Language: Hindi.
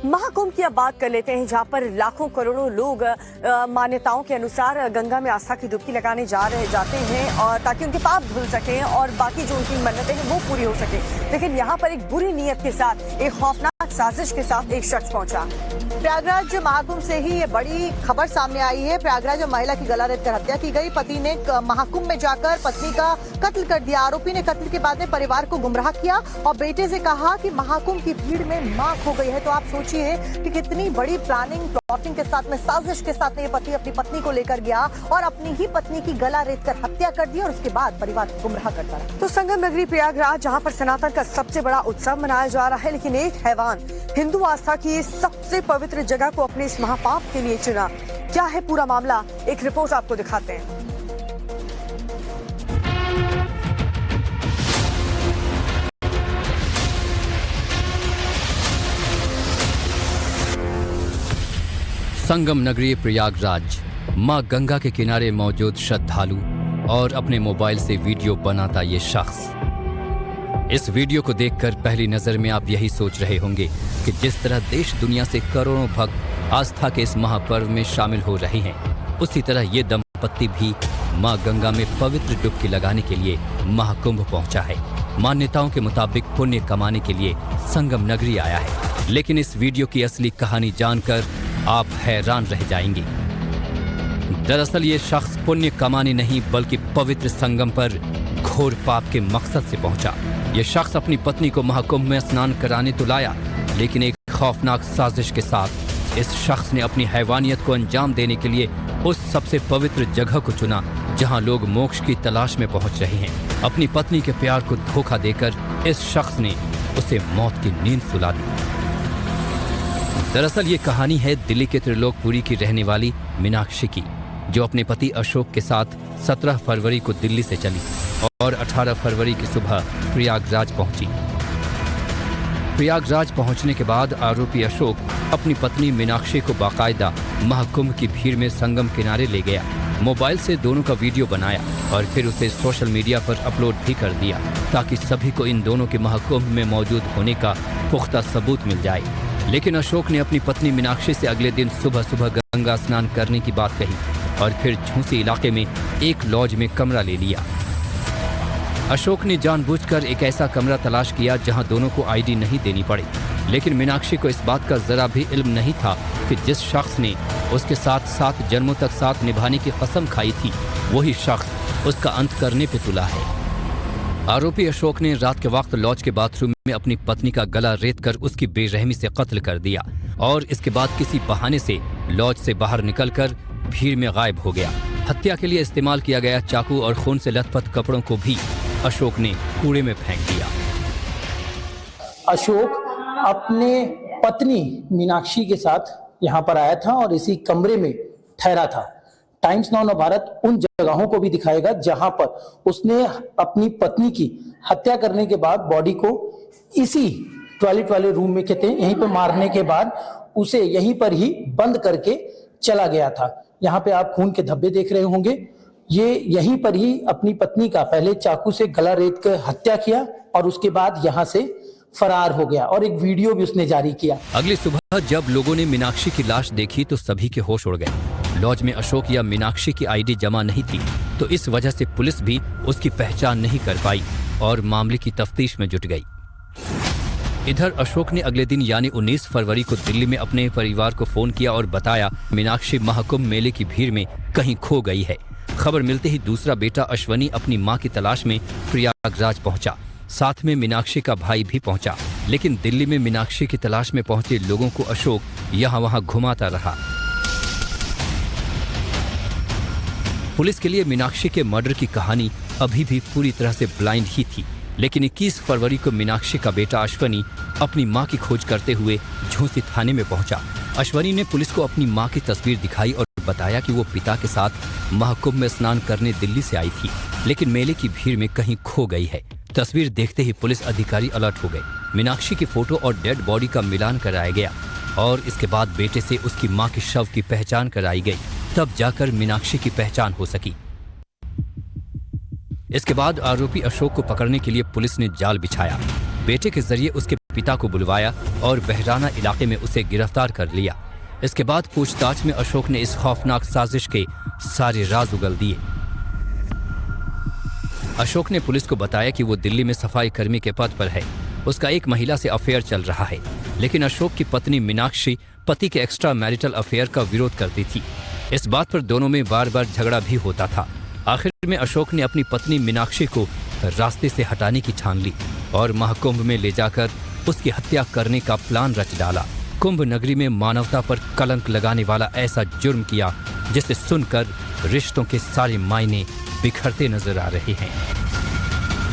महाकुंभ की अब बात कर लेते हैं, जहां पर लाखों करोड़ों लोग मान्यताओं के अनुसार गंगा में आस्था की डुबकी लगाने जाते हैं और ताकि उनके पाप धुल सकें और बाकी जो उनकी मन्नतें हैं वो पूरी हो सके। लेकिन यहाँ पर एक बुरी नीयत के साथ, एक खौफनाक साजिश के साथ एक शख्स पहुंचा। प्रयागराज महाकुंभ से ही ये बड़ी खबर सामने आई है। प्रयागराज में महिला की गला रेत कर हत्या की गई। पति ने महाकुंभ में जाकर पत्नी का कत्ल कर दिया। आरोपी ने कत्ल के बाद में परिवार को गुमराह किया और बेटे से कहा कि महाकुंभ की भीड़ में मां खो गई है। तो आप सोचिए कि कितनी बड़ी प्लानिंग, प्लॉटिंग के साथ में, साजिश के साथ में ये पति अपनी पत्नी को लेकर गया और अपनी ही पत्नी की गला रेत कर हत्या कर दी और उसके बाद परिवार को गुमराह करता रहा। तो संगम नगरी प्रयागराज, जहाँ पर सनातन का सबसे बड़ा उत्सव मनाया जा रहा है, लेकिन एक हैवान हिंदू आस्था की सबसे पवित्र जगह को अपने इस महापाप के लिए चुना। क्या है पूरा मामला, एक रिपोर्ट आपको दिखाते हैं। संगम नगरी प्रयागराज, मां गंगा के किनारे मौजूद श्रद्धालु और अपने मोबाइल से वीडियो बनाता ये शख्स। इस वीडियो को देखकर पहली नजर में आप यही सोच रहे होंगे कि जिस तरह देश दुनिया से करोड़ों भक्त आस्था के इस महापर्व में शामिल हो रहे हैं, उसी तरह ये दंपत्ति भी मां गंगा में पवित्र डुबकी लगाने के लिए महाकुंभ पहुंचा है। मान्यताओं के मुताबिक पुण्य कमाने के लिए संगम नगरी आया है। लेकिन इस वीडियो की असली कहानी जानकर आप हैरान रह जाएंगे। दरअसल ये शख्स पुण्य कमाने नहीं बल्कि पवित्र संगम पर घोर पाप के मकसद से पहुंचा। ये शख्स अपनी पत्नी को महाकुंभ में स्नान कराने तो लाया, लेकिन एक खौफनाक साजिश के साथ इस शख्स ने अपनी हैवानियत को अंजाम देने के लिए उस सबसे पवित्र जगह को चुना जहां लोग मोक्ष की तलाश में पहुंच रहे हैं। अपनी पत्नी के प्यार को धोखा देकर इस शख्स ने उसे मौत की नींद सुला दी। दरअसल ये कहानी है दिल्ली के त्रिलोकपुरी की रहने वाली मीनाक्षी की, जो अपने पति अशोक के साथ 17 फरवरी को दिल्ली से चली और 18 फरवरी की सुबह प्रयागराज पहुंची। प्रयागराज पहुंचने के बाद आरोपी अशोक अपनी पत्नी मीनाक्षी को बाकायदा महाकुंभ की भीड़ में संगम किनारे ले गया। मोबाइल से दोनों का वीडियो बनाया और फिर उसे सोशल मीडिया पर अपलोड भी कर दिया ताकि सभी को इन दोनों के महाकुंभ में मौजूद होने का पुख्ता सबूत मिल जाए। लेकिन अशोक ने अपनी पत्नी मीनाक्षी से अगले दिन सुबह सुबह गंगा स्नान करने की बात कही और फिर झूसी इलाके में एक लॉज में कमरा ले लिया। अशोक ने जानबूझकर एक ऐसा कमरा तलाश किया जहां दोनों को आईडी नहीं देनी पड़ी। लेकिन मीनाक्षी को इस बात का जरा भी इल्म नहीं था कि जिस शख्स ने उसके साथ 7 जन्मों तक साथ निभाने की कसम खाई थी, वही शख्स उसका अंत करने पे तुला है। आरोपी अशोक ने रात के वक्त लॉज के बाथरूम में अपनी पत्नी का गला रेत कर उसकी बेरहमी से कत्ल कर दिया और इसके बाद किसी बहाने से लॉज से बाहर निकलकर भीड़ में गायब हो गया। हत्या के लिए इस्तेमाल किया गया चाकू और खून से लथपथ कपड़ों को भी अशोक ने कूड़े में फेंक दिया। अशोक अपने पत्नी मीनाक्षी के साथ यहाँ पर आया था और इसी कमरे में ठहरा था। टाइम्स नाउ भारत उन जगहों को भी दिखाएगा जहां पर उसने अपनी पत्नी की हत्या करने के बाद बॉडी को इसी टॉयलेट वाले रूम में कहते हैं यहीं पर मारने के बाद उसे यहीं पर ही बंद करके चला गया था। यहाँ पे आप खून के धब्बे देख रहे होंगे। ये यहीं पर ही अपनी पत्नी का पहले चाकू से गला रेत कर हत्या किया और उसके बाद यहाँ से फरार हो गया और एक वीडियो भी उसने जारी किया। अगली सुबह जब लोगों ने मीनाक्षी की लाश देखी तो सभी के होश उड़ गए। लॉज में अशोक या मीनाक्षी की आईडी जमा नहीं थी, तो इस वजह से पुलिस भी उसकी पहचान नहीं कर पाई और मामले की तफ्तीश में जुट गई। इधर अशोक ने अगले दिन यानी 19 फरवरी को दिल्ली में अपने परिवार को फोन किया और बताया मीनाक्षी महाकुंभ मेले की भीड़ में कहीं खो गई है। खबर मिलते ही दूसरा बेटा अश्वनी अपनी मां की तलाश में प्रयागराज पहुंचा। साथ में मीनाक्षी का भाई भी पहुंचा। लेकिन दिल्ली में मीनाक्षी की तलाश में पहुंचे लोगों को अशोक यहाँ वहां घुमाता रहा। पुलिस के लिए मीनाक्षी के मर्डर की कहानी अभी भी पूरी तरह से ब्लाइंड ही थी। लेकिन 21 फरवरी को मीनाक्षी का बेटा अश्वनी अपनी मां की खोज करते हुए झूसी थाने में पहुंचा। अश्वनी ने पुलिस को अपनी मां की तस्वीर दिखाई और बताया कि वो पिता के साथ महाकुंभ में स्नान करने दिल्ली से आई थी, लेकिन मेले की भीड़ में कहीं खो गई है। तस्वीर देखते ही पुलिस अधिकारी अलर्ट हो गए। मीनाक्षी की फोटो और डेड बॉडी का मिलान कराया गया और इसके बाद बेटे से उसकी मां के शव की पहचान कराई गई। तब जाकर मीनाक्षी की पहचान हो सकी। इसके बाद आरोपी अशोक को पकड़ने के लिए पुलिस ने जाल बिछाया। बेटे के जरिए उसके पिता को बुलवाया और बहराना इलाके में उसे गिरफ्तार कर लिया। इसके बाद पूछताछ में अशोक ने इस खौफनाक साजिश के सारे राज उगल दिए। अशोक ने पुलिस को बताया कि वो दिल्ली में सफाई कर्मी के पद पर है। उसका एक महिला से अफेयर चल रहा है, लेकिन अशोक की पत्नी मीनाक्षी पति के एक्स्ट्रा मैरिटल अफेयर का विरोध करती थी। इस बात पर दोनों में बार बार झगड़ा भी होता था। आखिर में अशोक ने अपनी पत्नी मीनाक्षी को रास्ते से हटाने की ठान ली और महाकुंभ में ले जाकर उसकी हत्या करने का प्लान रच डाला। कुंभ नगरी में मानवता पर कलंक लगाने वाला ऐसा जुर्म किया जिसे सुनकर रिश्तों के सारे मायने बिखरते नजर आ रहे हैं।